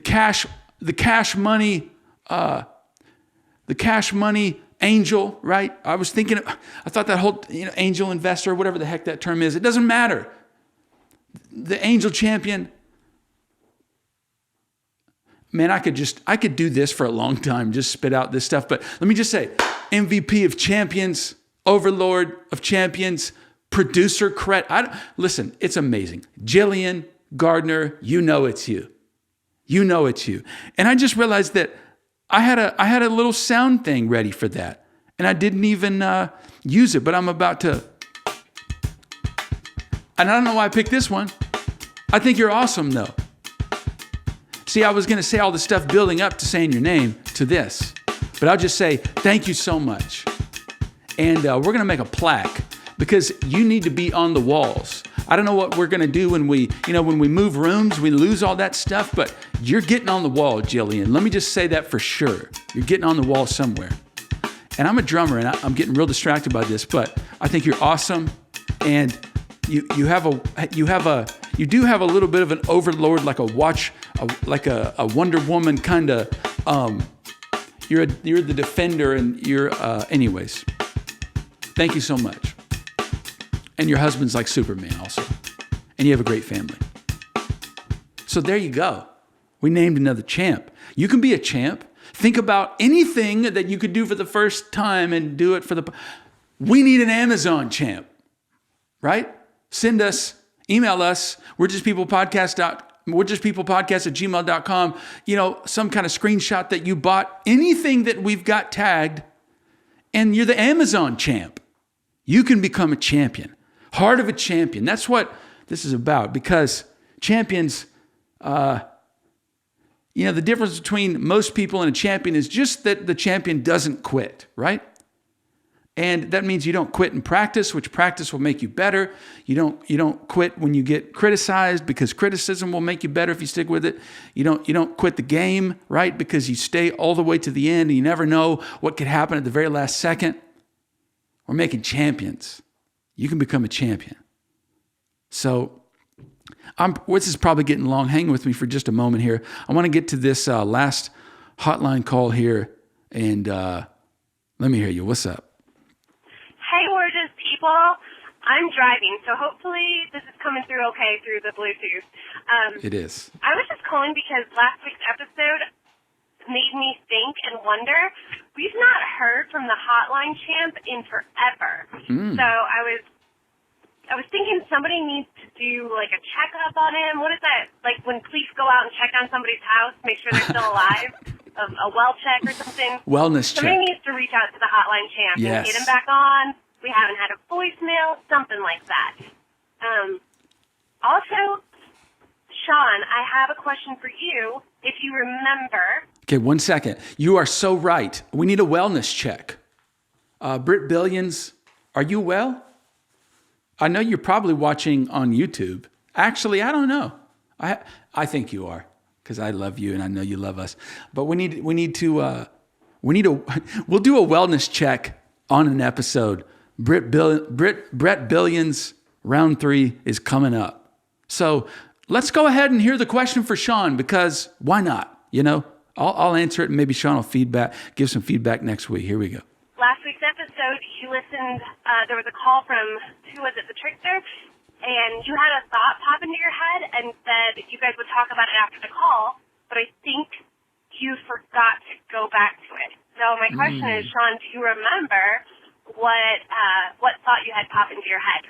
cash money angel, right? I was thinking, I thought that whole, angel investor, whatever the heck that term is, it doesn't matter. The angel champion, man, I could do this for a long time, just spit out this stuff. But let me just say, MVP of champions, overlord of champions, producer credit. Listen, it's amazing. Jillian Gardner, it's you. It's you. And I just realized that I had a little sound thing ready for that. And I didn't even use it, but I'm about to. And I don't know why I picked this one. I think you're awesome, though. See, I was going to say all the stuff building up to saying your name to this. But I'll just say, thank you so much. And we're going to make a plaque because you need to be on the walls. I don't know what we're going to do when we move rooms, we lose all that stuff, but you're getting on the wall, Jillian. Let me just say that for sure. You're getting on the wall somewhere. And I'm a drummer and I'm getting real distracted by this, but I think you're awesome. And you do have a little bit of an overlord, like a Wonder Woman kind of, you're the defender and you're, anyways, thank you so much. And your husband's like Superman also. And you have a great family. So there you go. We named another champ. You can be a champ. Think about anything that you could do for the first time and do it for we need an Amazon champ, right? Email us, we're just people podcast at gmail.com, some kind of screenshot that you bought, anything that we've got tagged, and you're the Amazon champ. You can become a champion. Heart of a champion. That's what this is about, because champions, the difference between most people and a champion is just that the champion doesn't quit, right? And that means you don't quit in practice, which practice will make you better. You don't quit when you get criticized, because criticism will make you better if you stick with it. You don't quit the game, right? Because you stay all the way to the end and you never know what could happen at the very last second. We're making champions. you can become a champion. So this is probably getting long. Hang with me for just a moment here. I want to get to this last hotline call here, and let me hear you. What's up? Hey, gorgeous people. I'm driving, so hopefully this is coming through okay through the Bluetooth. It is. I was just calling because last week's episode made me think and wonder. We've not heard from the hotline champ in forever. So I was thinking somebody needs to do like a checkup on him. What is that? Like when police go out and check on somebody's house, make sure they're still alive? A well check or something? Wellness check. Somebody needs to reach out to the hotline champ and get him back on. We haven't had a voicemail, something like that. Also, Sean, I have a question for you. If you remember... Okay, 1 second. You are so right. We need a wellness check. Britt Billions, are you well? I know you're probably watching on YouTube. Actually, I don't know. I think you are, because I love you and I know you love us. But we'll do a wellness check on an episode. Brett Billions round 3 is coming up. So let's go ahead and hear the question for Sean, because why not? You know, I'll answer it and maybe Sean will give some feedback next week. Here we go. Last week's episode, you listened, there was a call from, who was it, the Trickster? And you had a thought pop into your head and said you guys would talk about it after the call, but I think you forgot to go back to it. So my question is, Sean, do you remember what thought you had pop into your head?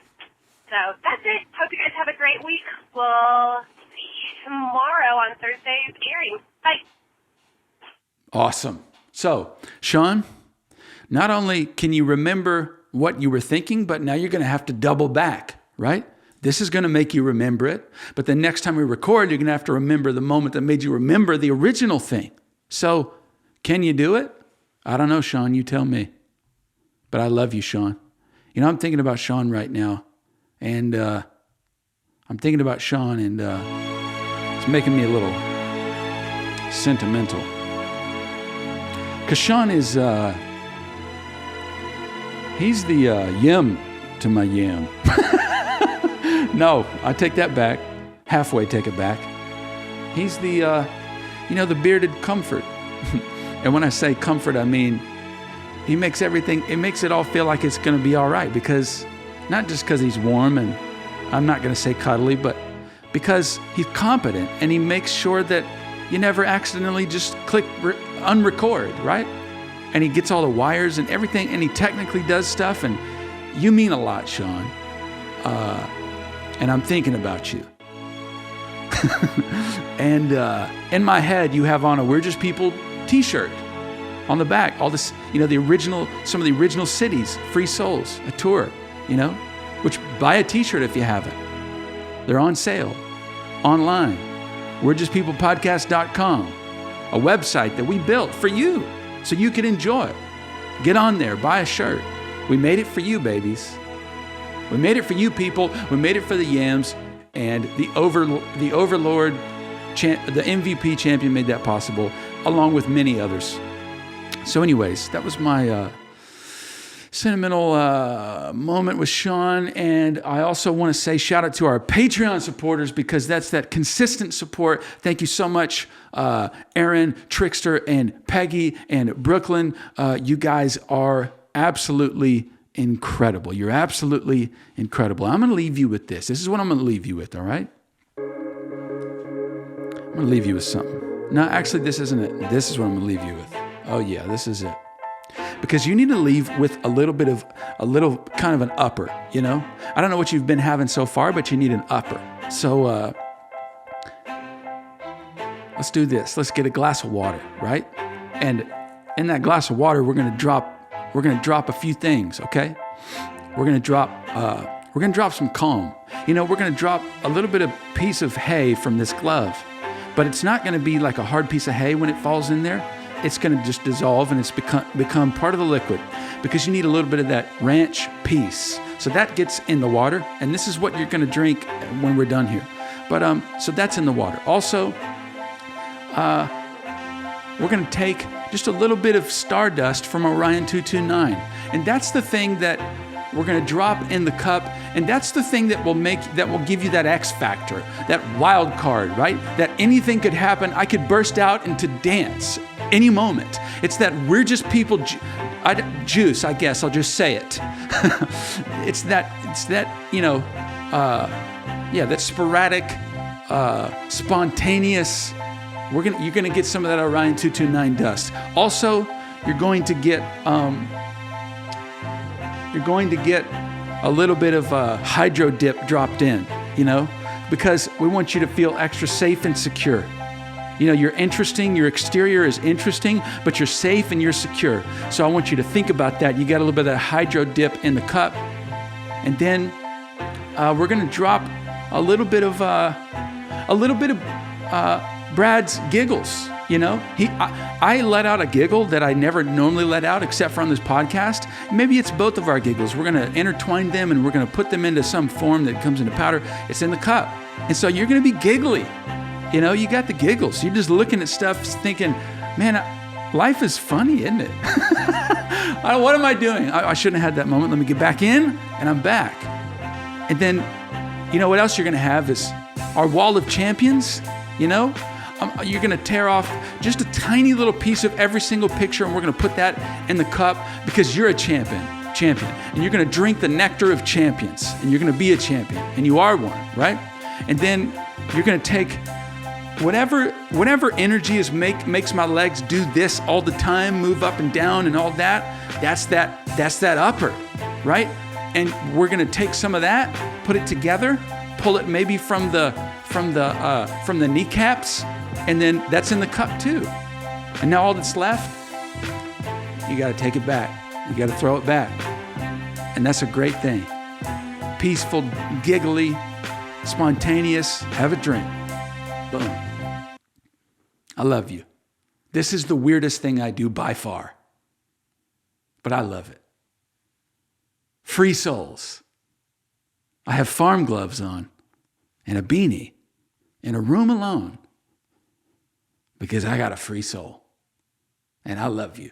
So that's it. Hope you guys have a great week. We'll see you tomorrow on Thursday's airing. Bye. Awesome. So, Sean, not only can you remember what you were thinking, but now you're going to have to double back, right? This is going to make you remember it. But the next time we record, you're going to have to remember the moment that made you remember the original thing. So, can you do it? I don't know, Sean. You tell me. But I love you, Sean. You know, I'm thinking about Sean right now. And I'm thinking about Sean, and it's making me a little sentimental. Because Sean is, he's the yin to my yang. No, I take that back. Halfway take it back. He's the, the bearded comfort. And when I say comfort, I mean, he makes everything, it makes it all feel like it's going to be all right, because not just because he's warm, and I'm not going to say cuddly, but because he's competent and he makes sure that you never accidentally just click unrecord, right? And he gets all the wires and everything, and he technically does stuff, and you mean a lot, Sean. And I'm thinking about you. And in my head, you have on a We're Just People t-shirt. On the back, all this, some of the original cities, Free Souls, a tour, which buy a t-shirt if you haven't. They're on sale online. We're Just People Podcast.com, a website that we built for you so you can enjoy it. Get on there, buy a shirt. We made it for you, babies. We made it for you, people. We made it for the yams, and the Overlord, the MVP champion made that possible, along with many others. So anyways, that was my sentimental moment with Sean. And I also want to say shout out to our Patreon supporters, because that's that consistent support. Thank you so much, Aaron, Trickster, and Peggy, and Brooklyn. You guys are absolutely incredible. You're absolutely incredible. I'm going to leave you with this. This is what I'm going to leave you with, all right? I'm going to leave you with something. No, actually, this isn't it. This is what I'm going to leave you with. Oh yeah, this is it. Because you need to leave with a little kind of an upper, I don't know what you've been having so far, but you need an upper. So let's do this. Let's get a glass of water, right? And in that glass of water, we're gonna drop a few things, okay? We're gonna drop some calm. We're gonna drop a little bit of piece of hay from this glove, but it's not gonna be like a hard piece of hay when it falls in there. It's going to just dissolve, and it's become part of the liquid, because you need a little bit of that ranch piece. So that gets in the water, and this is what you're going to drink when we're done here. But so that's in the water. Also, we're going to take just a little bit of stardust from Orion 229, and that's the thing that we're going to drop in the cup, and that's the thing that will give you that X factor, that wild card, right? That anything could happen. I could burst out into dance any moment. It's that we're just people, juice, I guess, I'll just say it. it's that, that sporadic, spontaneous. You're gonna get some of that Orion 229 dust. Also, you're going to get a little bit of hydro dip dropped in, because we want you to feel extra safe and secure. You're interesting, your exterior is interesting, but you're safe and you're secure. So I want you to think about that. You got a little bit of that hydro dip in the cup. And then we're going to drop a little bit of Brad's giggles. I let out a giggle that I never normally let out except for on this podcast. Maybe it's both of our giggles. We're going to intertwine them and we're going to put them into some form that comes into powder. It's in the cup. And so you're going to be giggly. You got the giggles. You're just looking at stuff thinking, man, life is funny, isn't it? What am I doing? I shouldn't have had that moment. Let me get back in, and I'm back. And then, what else you're going to have is our wall of champions, You're going to tear off just a tiny little piece of every single picture, and we're going to put that in the cup because you're a champion. And you're going to drink the nectar of champions, and you're going to be a champion, and you are one, right? And then you're going to take whatever energy makes my legs do this all the time, move up and down and all that. That's that upper, right? And we're gonna take some of that, put it together, pull it maybe from the kneecaps, and then that's in the cup too. And now all that's left, you got to take it back. You got to throw it back, and that's a great thing. Peaceful, giggly, spontaneous. Have a drink. Boom. I love you. This is the weirdest thing I do by far, but I love it. Free souls. I have farm gloves on and a beanie in a room alone because I got a free soul and I love you.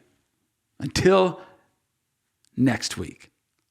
Until next week.